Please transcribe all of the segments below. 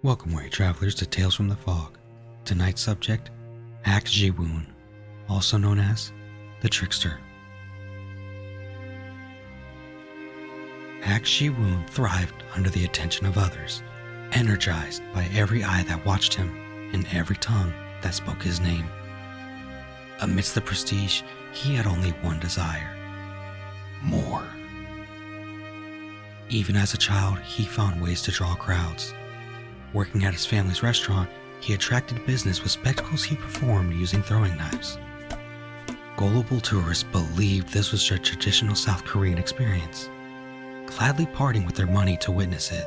Welcome, weary travelers, to Tales from the Fog. Tonight's subject, Hak Ji-woon, also known as the Trickster. Hak Ji-woon thrived under the attention of others, energized by every eye that watched him and every tongue that spoke his name. Amidst the prestige, he had only one desire: more. Even as a child, he found ways to draw crowds. Working at his family's restaurant, he attracted business with spectacles he performed using throwing knives. Gullible tourists believed this was a traditional South Korean experience, gladly parting with their money to witness it.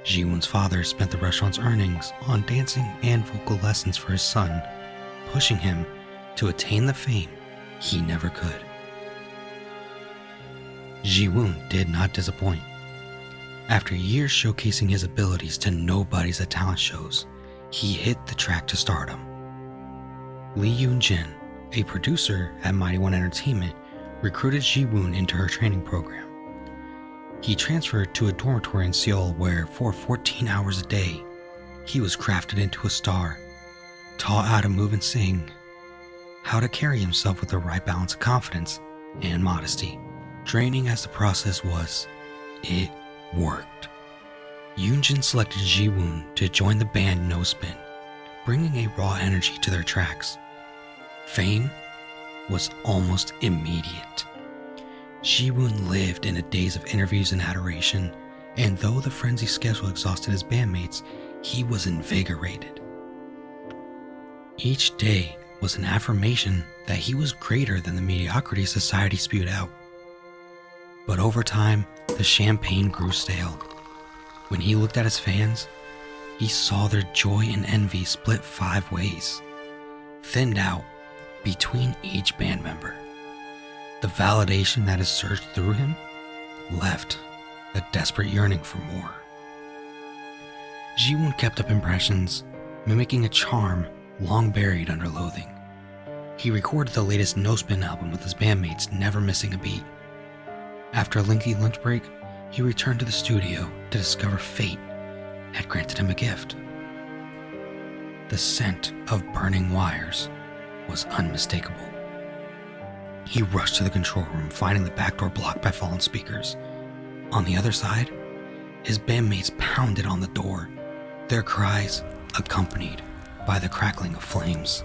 Ji-woon's father spent the restaurant's earnings on dancing and vocal lessons for his son, pushing him to attain the fame he never could. Ji-woon did not disappoint. After years showcasing his abilities to nobodies at talent shows, he hit the track to stardom. Lee Yoon-jin, a producer at Mighty One Entertainment, recruited Ji-woon into her training program. He transferred to a dormitory in Seoul where, for 14 hours a day, he was crafted into a star, taught how to move and sing, how to carry himself with the right balance of confidence and modesty. Draining as the process was, it worked. Yoon-jin selected Ji-woon to join the band No Spin, bringing a raw energy to their tracks. Fame was almost immediate. Ji-woon lived in a daze of interviews and adoration, and though the frenzy schedule exhausted his bandmates, he was invigorated. Each day was an affirmation that he was greater than the mediocrity society spewed out. But over time, the champagne grew stale. When he looked at his fans, he saw their joy and envy split 5 ways, thinned out between each band member. The validation that had surged through him left a desperate yearning for more. Ji-woon kept up impressions, mimicking a charm long buried under loathing. He recorded the latest No Spin album with his bandmates, never missing a beat. After a lengthy lunch break, he returned to the studio to discover fate had granted him a gift. The scent of burning wires was unmistakable. He rushed to the control room, finding the back door blocked by fallen speakers. On the other side, his bandmates pounded on the door, their cries accompanied by the crackling of flames.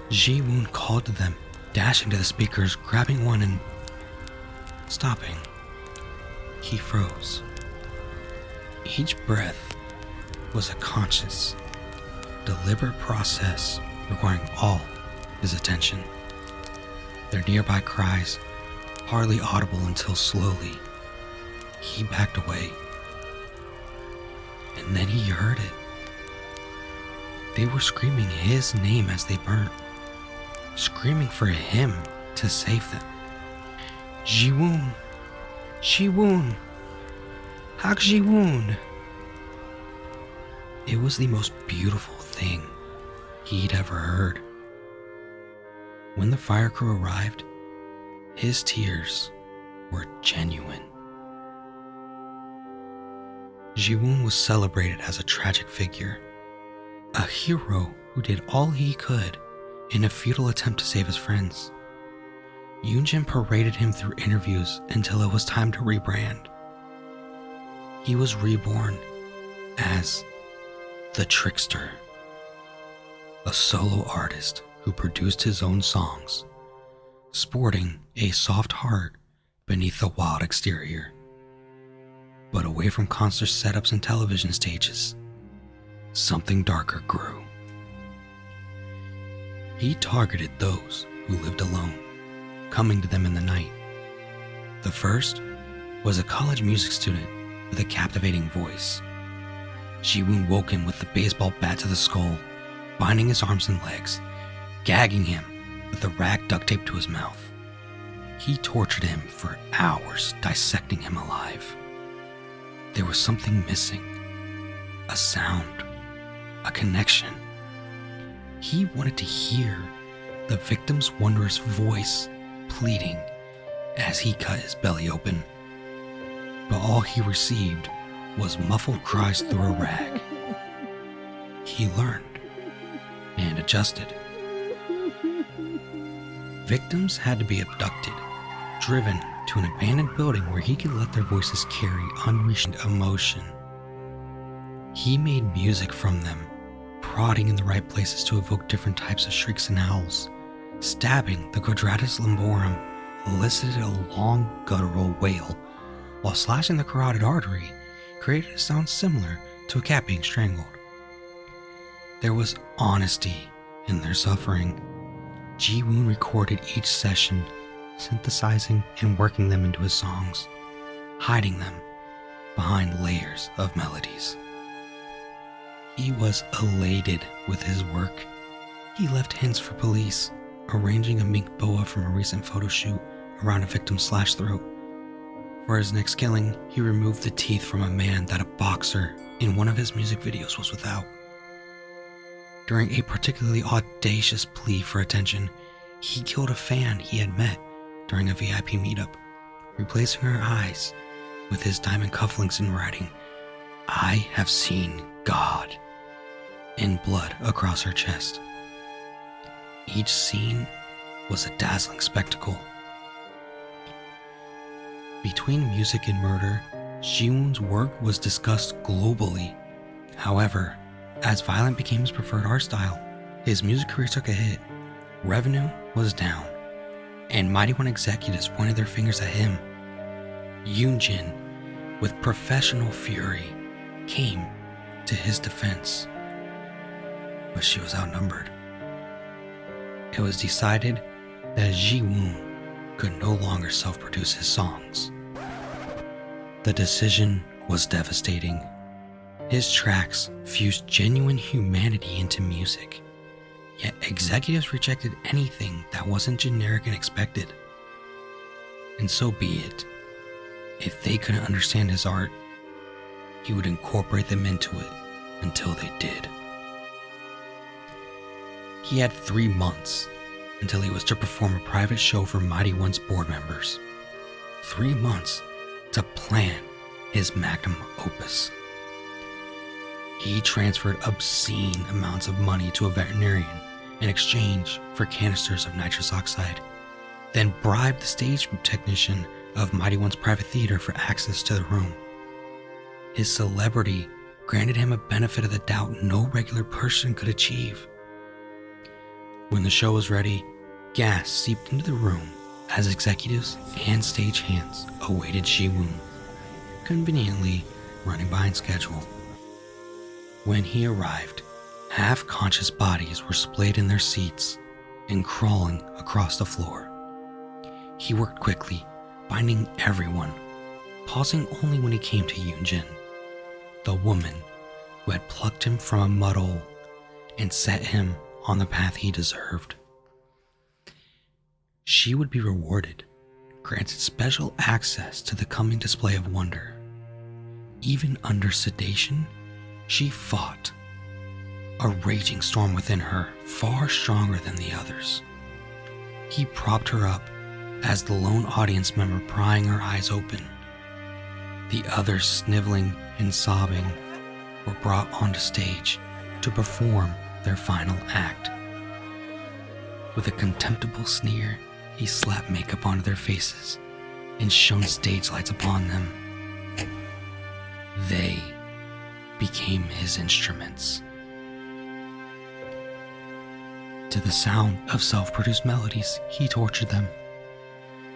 Ji-woon called to them, dashing to the speakers, grabbing one and stopping. He froze. Each breath was a conscious, deliberate process requiring all his attention. Their nearby cries hardly audible until slowly he backed away. And then he heard it. They were screaming his name as they burnt, screaming for him to save them. Ji-woon, Ji-woon, Hak Ji-woon. It was the most beautiful thing he'd ever heard. When the fire crew arrived, his tears were genuine. Ji-woon was celebrated as a tragic figure, a hero who did all he could in a futile attempt to save his friends. Yoon-jin paraded him through interviews until it was time to rebrand. He was reborn as the Trickster, a solo artist who produced his own songs, sporting a soft heart beneath the wild exterior. But away from concert setups and television stages, something darker grew. He targeted those who lived alone, coming to them in the night. The first was a college music student with a captivating voice. Ji-woon woke him with the baseball bat to the skull, binding his arms and legs, gagging him with a rag duct taped to his mouth. He tortured him for hours, dissecting him alive. There was something missing, a sound, a connection. He wanted to hear the victim's wondrous voice pleading as he cut his belly open. But all he received was muffled cries through a rag. He learned and adjusted. Victims had to be abducted, driven to an abandoned building where he could let their voices carry unreached emotion. He made music from them, prodding in the right places to evoke different types of shrieks and howls. Stabbing the quadratus lumborum elicited a long guttural wail, while slashing the carotid artery created a sound similar to a cat being strangled. There was honesty in their suffering. Ji-woon recorded each session, synthesizing and working them into his songs, hiding them behind layers of melodies. He was elated with his work. He left hints for police, arranging a mink boa from a recent photo shoot around a victim's slashed throat. For his next killing, he removed the teeth from a man that a boxer in one of his music videos was without. During a particularly audacious plea for attention, he killed a fan he had met during a VIP meetup, replacing her eyes with his diamond cufflinks and writing, "I have seen God," in blood across her chest. Each scene was a dazzling spectacle. Between music and murder, Ji-woon's work was discussed globally. However, as violent became his preferred art style, his music career took a hit. Revenue was down, and Mighty One executives pointed their fingers at him. Yoon-jin, with professional fury, came to his defense, but she was outnumbered. It was decided that Ji-woon could no longer self-produce his songs. The decision was devastating. His tracks fused genuine humanity into music, yet executives rejected anything that wasn't generic and expected. And so be it. If they couldn't understand his art, he would incorporate them into it until they did. He had 3 months until he was to perform a private show for Mighty One's board members. 3 months to plan his magnum opus. He transferred obscene amounts of money to a veterinarian in exchange for canisters of nitrous oxide, then bribed the stage technician of Mighty One's private theater for access to the room. His celebrity granted him a benefit of the doubt no regular person could achieve. When the show was ready, gas seeped into the room as executives and stagehands awaited Ji-woon, conveniently running behind schedule. When he arrived, half-conscious bodies were splayed in their seats and crawling across the floor. He worked quickly, finding everyone, pausing only when he came to Yoon-jin, the woman who had plucked him from a mud hole and set him on the path he deserved. She would be rewarded, granted special access to the coming display of wonder. Even under sedation, she fought, a raging storm within her, far stronger than the others. He propped her up as the lone audience member prying her eyes open. The others, sniveling and sobbing, were brought onto stage to perform their final act. With a contemptible sneer, he slapped makeup onto their faces and shone stage lights upon them. They became his instruments. To the sound of self-produced melodies, he tortured them,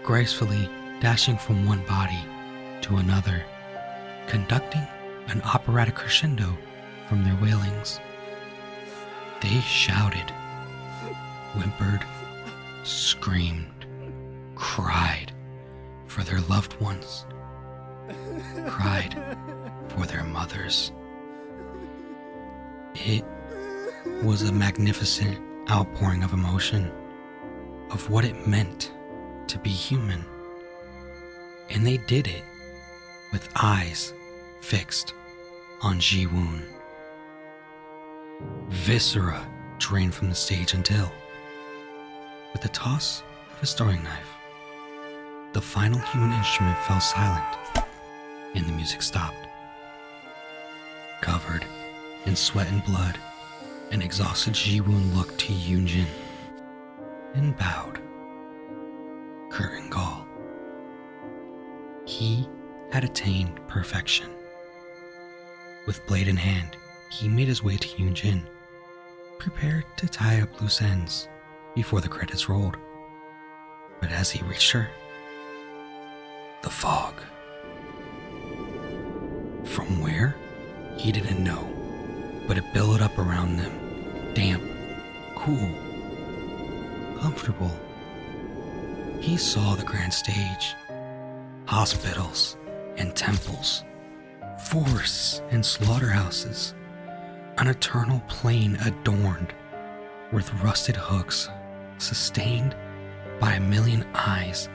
gracefully dashing from one body to another, conducting an operatic crescendo from their wailings. They shouted, whimpered, screamed, cried for their loved ones, cried for their mothers. It was a magnificent outpouring of emotion, of what it meant to be human. And they did it with eyes fixed on Ji-woon. Viscera drained from the stage until, with the toss of a throwing knife, the final human instrument fell silent and the music stopped. in sweat and blood, an exhausted Ji-woon looked to Yoon-jin and bowed. Curtain call. He had attained perfection. With blade in hand, he made his way to Yoon-jin, prepared to tie up loose ends before the credits rolled. But as he reached her, the fog. From where? He didn't know, but it billowed up around them, damp, cool, comfortable. He saw the grand stage, hospitals and temples, forests and slaughterhouses, an eternal plain adorned with rusted hooks, sustained by a million eyes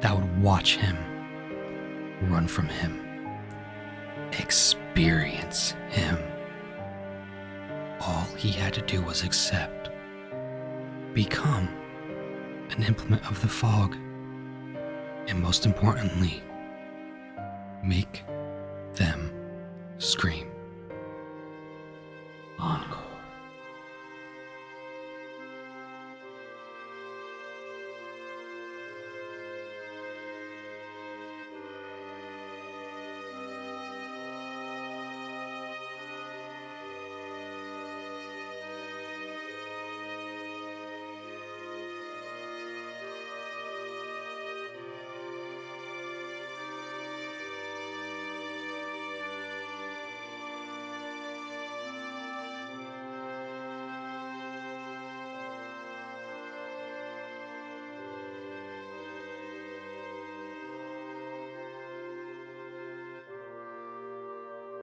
that would watch him, run from him, experience him. All he had to do was accept, become an implement of the fog, and most importantly, make them scream.